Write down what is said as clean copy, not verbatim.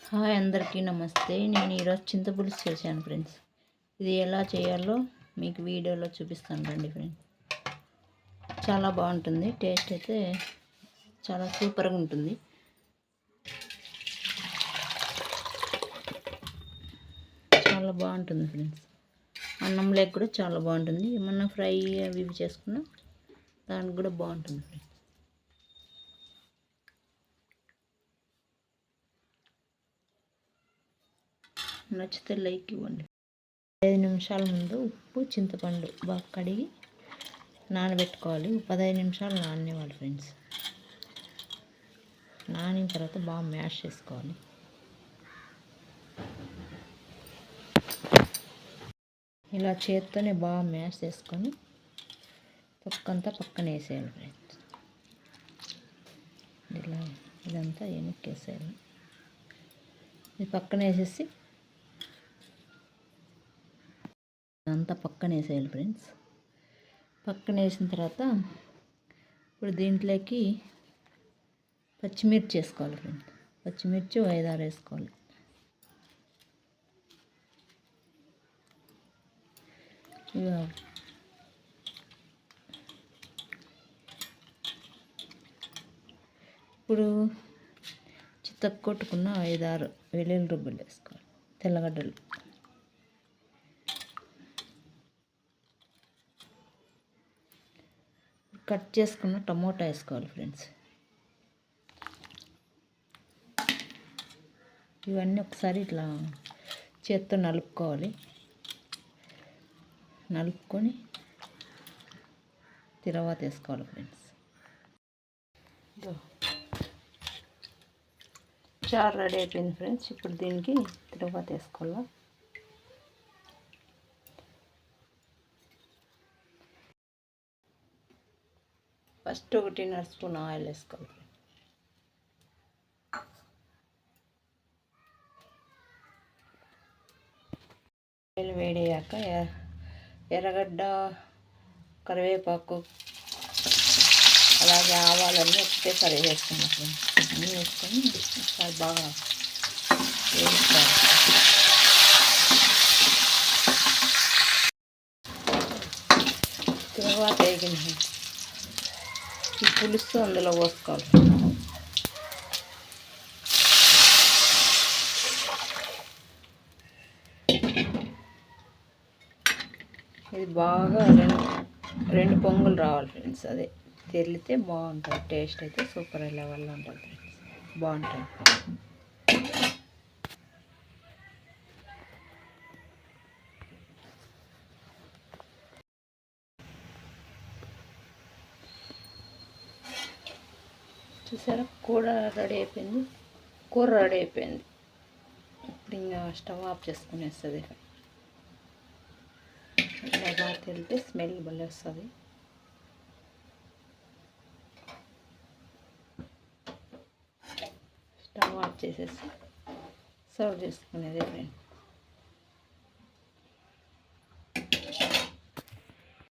Hi అందరికీ నమస్తే. నేను ఈరోజు చింతపులుసు చేశాను ఫ్రెండ్స్. ఇది ఎలా చేయాలో మీకు వీడియోలో చూపిస్తాను రండి ఫ్రెండ్స్. చాలా బాగుంటుంది, టేస్ట్ అయితే చాలా సూపర్గా ఉంటుంది. చాలా బాగుంటుంది ఫ్రెండ్స్. అన్నం లేక కూడా చాలా బాగుంటుంది. ఏమన్నా ఫ్రై అవి ఇవి చేసుకున్నా దానికి కూడా బాగుంటుంది ఫ్రెండ్స్. నచ్చితే లైక్ ఇవ్వండి. 5 నిమిషాల ముందు ఉప్పు చింతపండు బాగా కడిగి నానబెట్టుకోవాలి. 15 నిమిషాలు నానేవాళ్ళు ఫ్రెండ్స్. నానిన తర్వాత బాగా మ్యాష్ చేసుకోవాలి. ఇలా చేత్తోనే బాగా మ్యాష్ చేసుకొని తొక్కంతా పక్కన వేసేయాలి ఫ్రెండ్స్. ఇలా ఇదంతా వెనక్కి వేసేయాలి. ఇది పక్కన వేసేసి అంతా పక్కన వేసేయాలి ఫ్రెండ్స్. పక్కన వేసిన తర్వాత ఇప్పుడు దీంట్లోకి పచ్చిమిర్చి వేసుకోవాలి ఫ్రెండ్స్. పచ్చిమిర్చి 5-6 వేసుకోవాలి. ఇప్పుడు చితక్కొట్టుకున్న 5-6 వెల్లుల్లి రుబ్బులు వేసుకోవాలి. తెల్లగడ్డలు, కట్ చేసుకున్న టమోటా వేసుకోవాలి ఫ్రెండ్స్. ఇవన్నీ ఒకసారి ఇట్లా చేత్తో నలుపుకోవాలి. నలుపుకొని తర్వాత వేసుకోవాలి ఫ్రెండ్స్. చారు రెడీ అయిపోయింది ఫ్రెండ్స్. ఇప్పుడు దీనికి తర్వాత వేసుకోవాలి. ఫస్ట్ 1.5 స్పూన్ ఆయిల్ వేసుకోవాలి. ఆయిల్ వేడయ్యాక ఎర్రగడ్డ, కరివేపాకు, అలాగే ఆవాలన్నీ ఒకటేసారి వేసుకున్నాం ఫ్రెండ్స్. అన్నీ వేసుకొని ఒకసారి బాగా వేసుకోవాలి. తర్వాత వేగింది ఈ పులుసు అందులో పోసుకోవాలి. ఇది బాగా రెండు పొంగులు రావాలి ఫ్రెండ్స్. అదే తెరిలితే బాగుంటుంది. టేస్ట్ అయితే సూపర్ లెవెల్లో ఉంటుంది ఫ్రెండ్స్. బాగుంటుంది. చూసారా, కూర రెడీ అయిపోయింది. కూర రెడీ అయిపోయింది. ఇప్పుడు ఇంకా స్టవ్ ఆఫ్ చేసుకునేస్తుంది. ఇలా బాగా తెలితే స్మెల్ భలే వస్తుంది. స్టవ్ ఆఫ్ చేసేసి సర్వ్ చేసుకునేది ఫ్రెండ్స్.